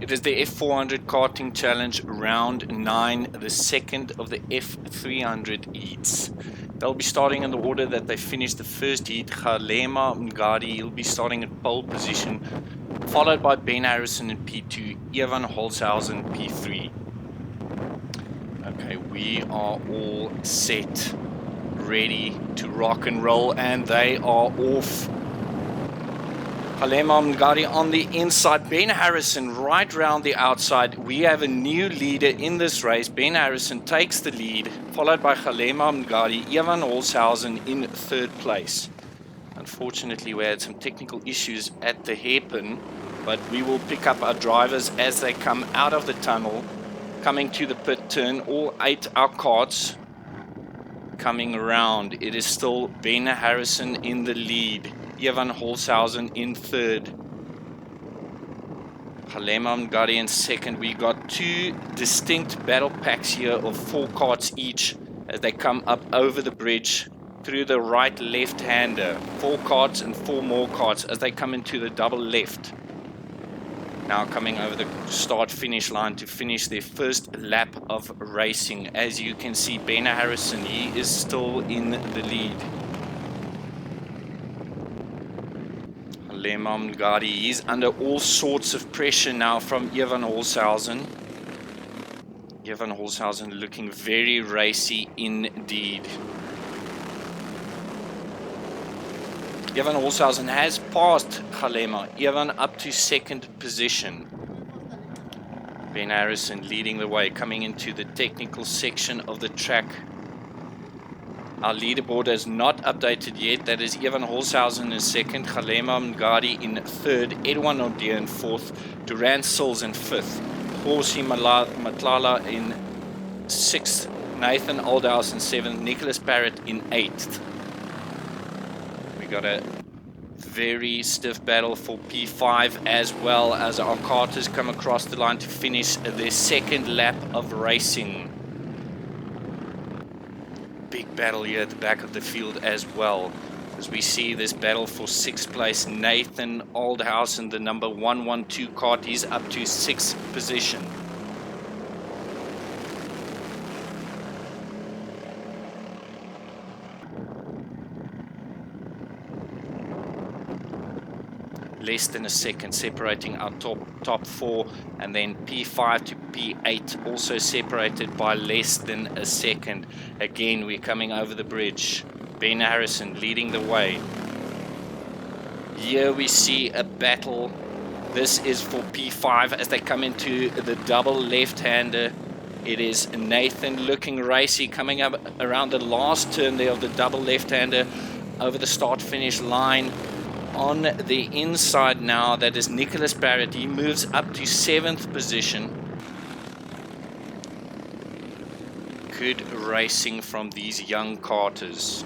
It is the F400 Karting Challenge round 9, the second of the F300 heats. They'll be starting in the order that they finished the first heat. Kgalema Mngadi, he'll be starting at pole position, followed by Ben Harrison in P2, Evan Holzhausen P3. Okay, we are all set, ready to rock and roll, and they are off. Kgalema Mngadi on the inside, Ben Harrison right round the outside. We have a new leader in this race. Ben Harrison takes the lead, followed by Kgalema Mngadi, Evan Holzhausen in third place. Unfortunately, we had some technical issues at the hairpin, but we will pick up our drivers as they come out of the tunnel, coming to the pit turn. All 8 our karts coming around. It is still Ben Harrison in the lead, Evan Holzhausen in third, Kgalema Mngadi in second. We got 2 distinct battle packs here of 4 karts each as they come up over the bridge through the right left-hander. 4 karts and 4 more karts as they come into the double left. Now coming over the start-finish line to finish their first lap of racing. As you can see, Ben Harrison, he is still in the lead. Kgalema Mngadi, he's under all sorts of pressure now from Evan Holzhausen. Evan Holzhausen looking very racy indeed. Evan Holzhausen has passed Kgalema, Evan up to second position. Ben Harrison leading the way, coming into the technical section of the track. Our leaderboard is not updated yet. That is Evan Holzhausen in second, Kgalema Mngadi in third, Edouard Nordier in fourth, Duran Sills in fifth, Horsey Matlala in sixth, Nathan Oldhouse in seventh, Nicholas Barrett in eighth. We got a very stiff battle for P5 as well as our karters come across the line to finish their second lap of racing. Big battle here at the back of the field as well, as we see this battle for 6th place. Nathan Oldhouse, the number 112 kart, he's up to 6th position. Less than a second separating our top 4, and then P5 to P8 also separated by less than a second. Again, we're coming over the bridge. Ben Harrison leading the way. Here we see a battle. This is for P5 as they come into the double left-hander. It is Nathan looking racy, coming up around the last turn there of the double left-hander over the start-finish line. On the inside now, that is Nicholas Barrett. He moves up to 7th position. Good racing from these young karters.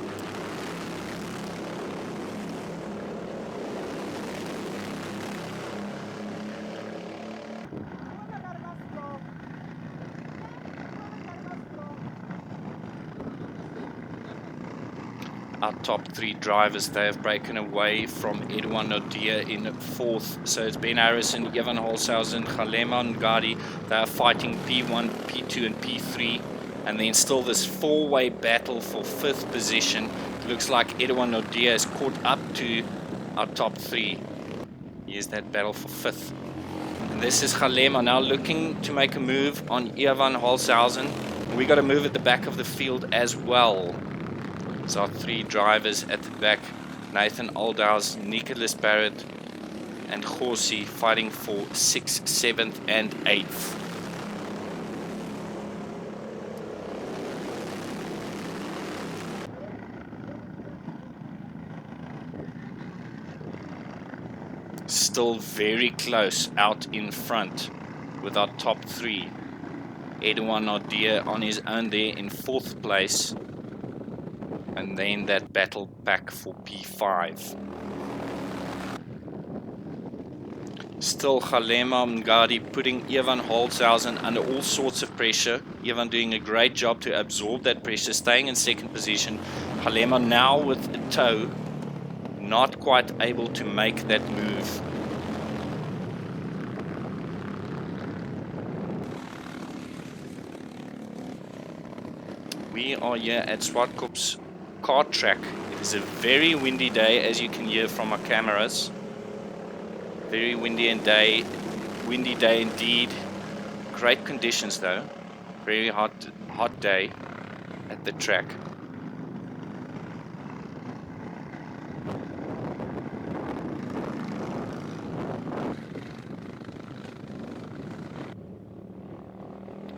Our top 3 drivers, they have broken away from Edouard Nordier in 4th. So it's Ben Harrison, Evan Holzhausen, Kgalema Mngadi. They are fighting P1, P2 and P3. And then still this 4-way battle for 5th position. It looks like Edouard Nordier has caught up to our top 3. Here's that battle for 5th. And this is Kgalema now looking to make a move on Evan Holzhausen. We got a move at the back of the field as well. So our 3 drivers at the back, Nathan Oldhouse, Nicholas Barrett and Horsey, fighting for 6th, 7th and 8th. Still very close out in front with our top 3. Edouard Nordier on his own there in 4th place. And then that battle pack for P5. Still Kgalema Mngadi putting Evan Holzhausen under all sorts of pressure. Evan doing a great job to absorb that pressure, staying in 2nd position. Kgalema now with a tow, not quite able to make that move. We are here at Zwartkops kart track. It is a very windy day, as you can hear from our cameras. Very windy day indeed. Great conditions though. Very hot day at the track.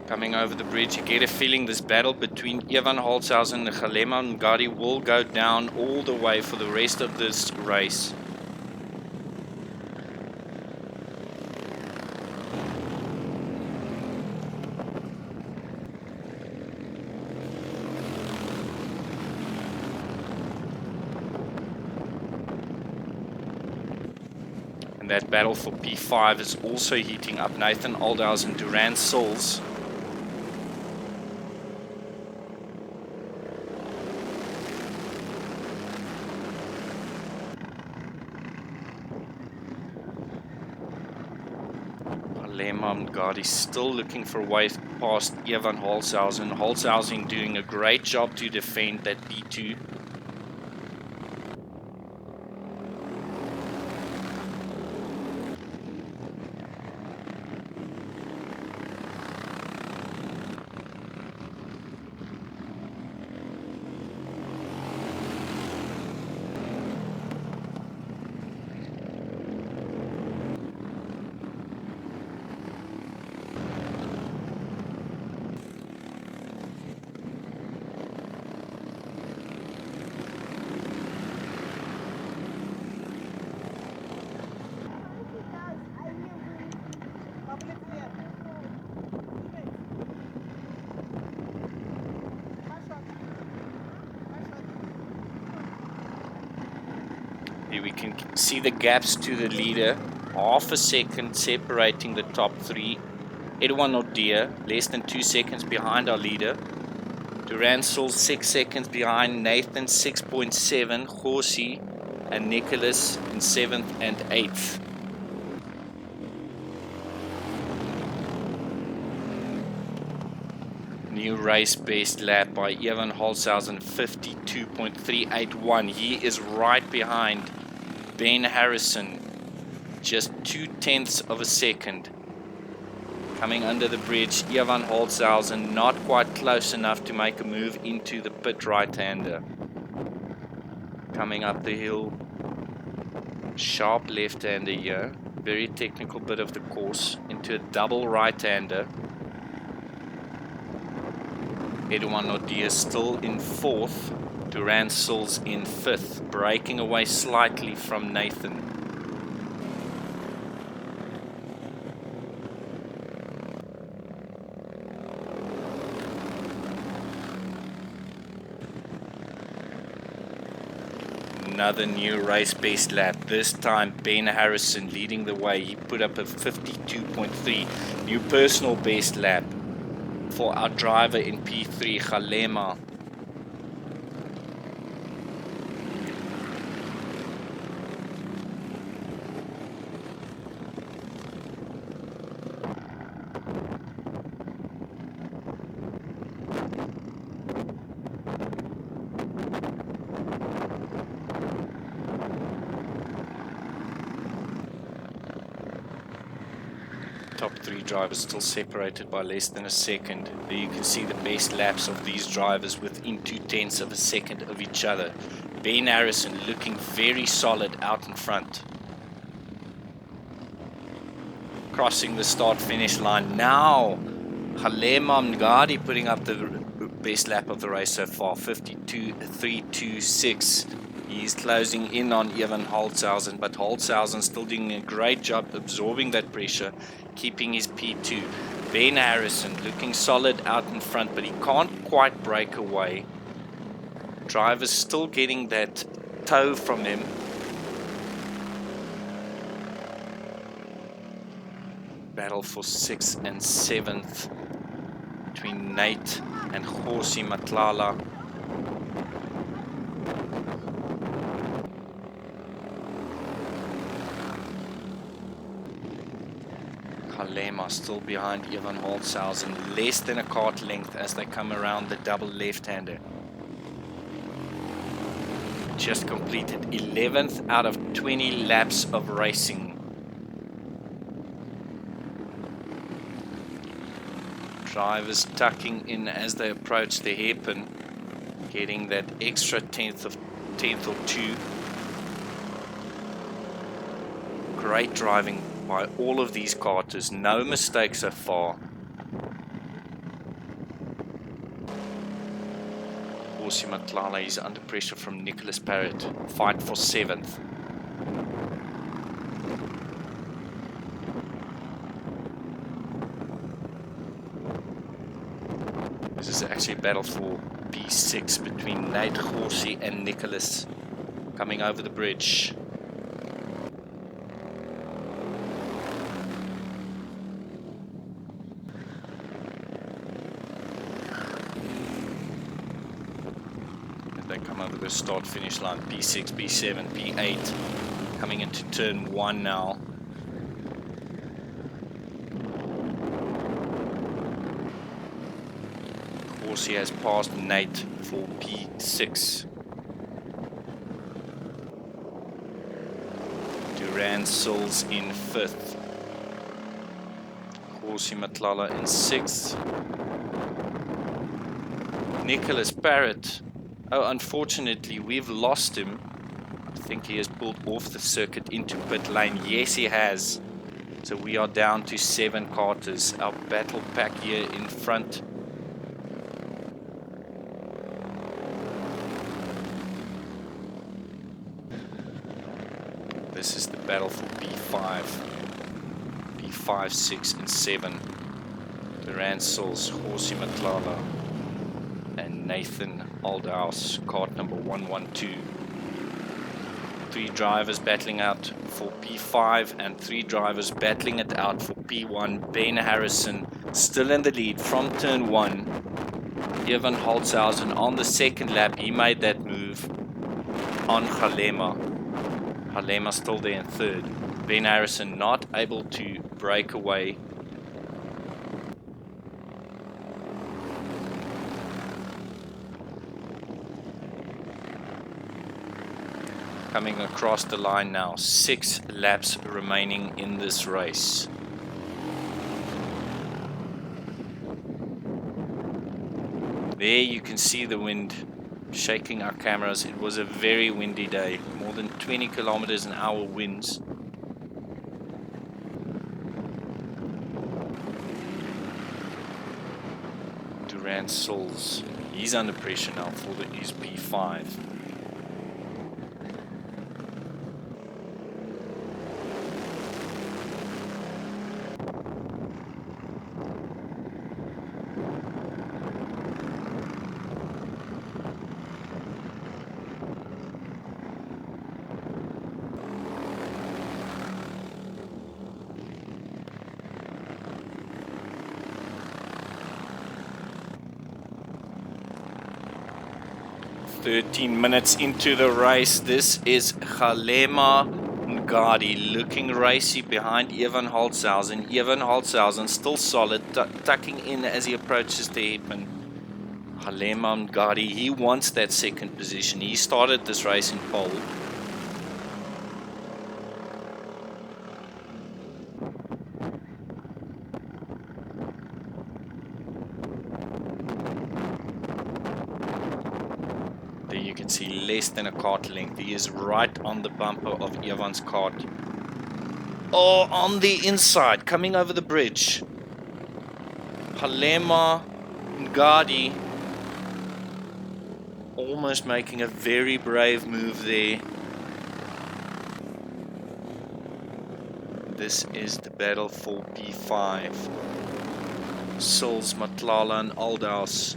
Coming over the bridge, you get a feeling this battle between Ivan Holzhausen and Galema Ngadi will go down all the way for the rest of this race. And that battle for P5 is also heating up. Nathan Oldhouse and Duran Souls. Galema still looking for a way past Ivan Holzhausen. Holzhausen doing a great job to defend that P2. Here we can see the gaps to the leader, half a second separating the top three. Edouard Nordia, less than 2 seconds behind our leader. Duran Souls 6 seconds behind, Nathan 6.7, Horsey and Nicholas in 7th and 8th. New race best lap by Ivan Holzhausen, 52.381. He is right behind Ben Harrison, just 0.2 of a second. Coming under the bridge, Ivan Holzhausen not quite close enough to make a move into the pit right-hander. Coming up the hill, sharp left-hander here, very technical bit of the course, into a double right-hander. Edouard Nordia still in 4th, Duran Souls in 5th, breaking away slightly from Nathan. Another new race best lap, this time Ben Harrison leading the way. He put up a 52.3, new personal best lap for our driver in P3, Galema. Top three drivers still separated by less than a second. There you can see the best laps of these drivers within 0.2 of a second of each other. Ben Harrison looking very solid out in front. Crossing the start-finish line now. Galema Ngadi putting up the best lap of the race so far, 52.326. He's closing in on Ivan Holzhausen, but Holzhausen still doing a great job absorbing that pressure, keeping his P2. Ben Harrison looking solid out in front, but he can't quite break away. Driver's still getting that toe from him. Battle for 6th and 7th between Nate and Horsey Matlala. Halema still behind Evan Holzhausen, less than a kart length as they come around the double left-hander. Just completed 11th out of 20 laps of racing. Drivers tucking in as they approach the hairpin, getting that extra tenth or two. Great driving by all of these karters, no mistakes so far. Horsey Matlala is under pressure from Nicholas Parrott, fight for 7th. This is actually a battle for P6 between Nate Horsey and Nicholas coming over the bridge. They come over the start finish line. P6, P7, P8 coming into turn 1 now. Horsey has passed Nate for P6. Duran Sills in 5th. Horsey Matlala in 6th. Nicholas Parrott. Oh, unfortunately, we've lost him. I think he has pulled off the circuit into pit lane. Yes, he has. So we are down to 7 karters. Our battle pack here in front. This is the battle for P5. P5, 6, and 7. Duran Sills, Horsey Matlala, and Nathan Aldhouse, kart number 112. 3 drivers battling out for P5 and 3 drivers battling it out for P1. Ben Harrison still in the lead from turn 1. Evan Holzhausen on the 2nd lap, he made that move on Halema. Halema still there in 3rd. Ben Harrison not able to break away. Coming across the line now, 6 laps remaining in this race. There you can see the wind shaking our cameras. It was a very windy day, more than 20 kilometers an hour winds. Duran Sills, he's under pressure now for his P5. "13 minutes into the race, this is Halema Ngadi looking racy behind Evan Holzhausen. Evan Holzhausen still solid, tucking in as he approaches the hairpin. Halema Ngadi, he wants that 2nd position. He started this race in pole. You can see less than a kart length. He is right on the bumper of Evan's kart. Oh, on the inside, coming over the bridge. Halema Ngadi almost making a very brave move there. This is the battle for P5. Sills, Matlala, and Aldhouse.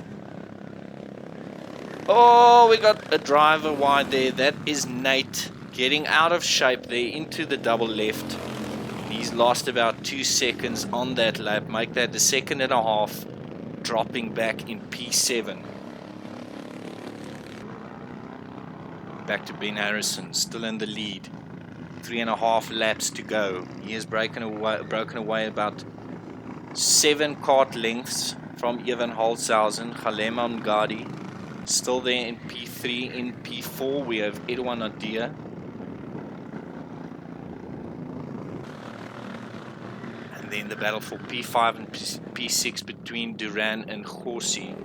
Oh, we got a driver wide there. That is Nate getting out of shape there into the double left. He's lost about 2 seconds on that lap. Make that a 1.5 seconds, dropping back in P7. Back to Ben Harrison, still in the lead. 3.5 laps to go. He has broken away about 7 kart lengths from Evan Holzhausen. Kgalema Mngadi still there in P3. In P4 we have Edouard Nadia. And then the battle for P5 and P6 between Duran and Gorsi.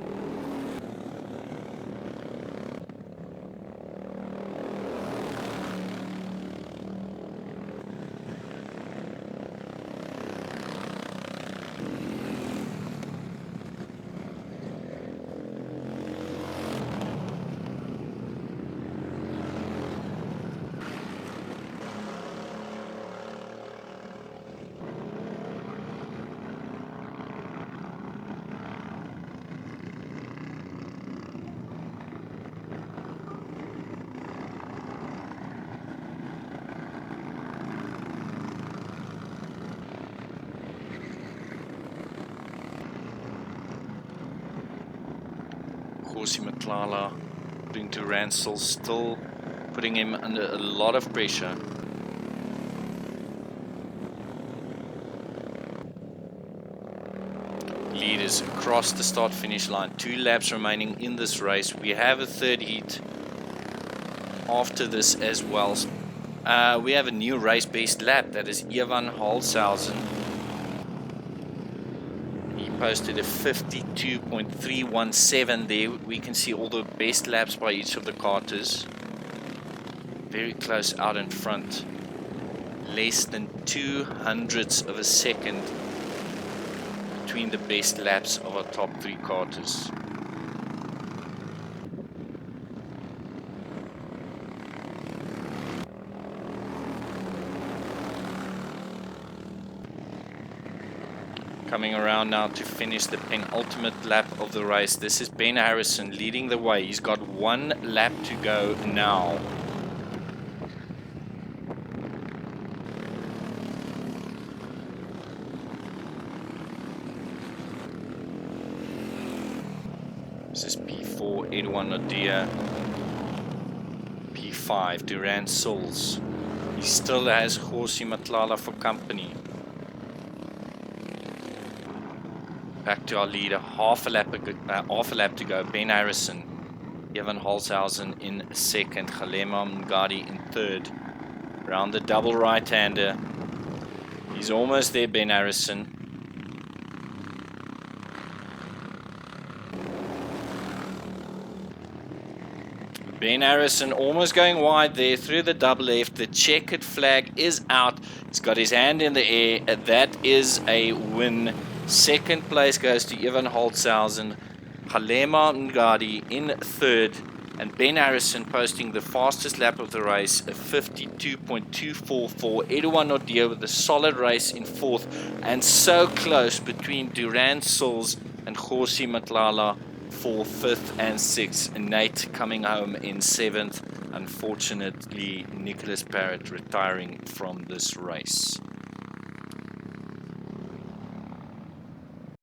Gorsi Matlala putting to Ransel, still putting him under a lot of pressure. Leaders across the start finish line. 2 laps remaining in this race. We have a third heat after this as well. We have a new race best lap, that is Evan Holzhausen. Posted a 52.317 there. We can see all the best laps by each of the karters. Very close out in front. Less than 200ths of a second between the best laps of our top 3 karters. Coming around now to finish the penultimate lap of the race. This is Ben Harrison leading the way. He's got 1 lap to go now. This is P4, Edouard Nadia. P5, Duran Souls. He still has Gorsi Matlala for company. Back to our leader, half a lap to go. Ben Harrison, Evan Holzhausen in second, Kgalema Mngadi in third. Around the double right-hander. He's almost there, Ben Harrison. Ben Harrison almost going wide there through the double left. The checkered flag is out. He's got his hand in the air. That is a win. Second place goes to Evan Holzhausen, Kgalema Mngadi in third, and Ben Harrison posting the fastest lap of the race, a 52.244. Edouard Nadia with a solid race in fourth, and so close between Duran Souls and Gorsi Matlala for fifth and sixth. Nate coming home in seventh. Unfortunately, Nicholas Parrott retiring from this race.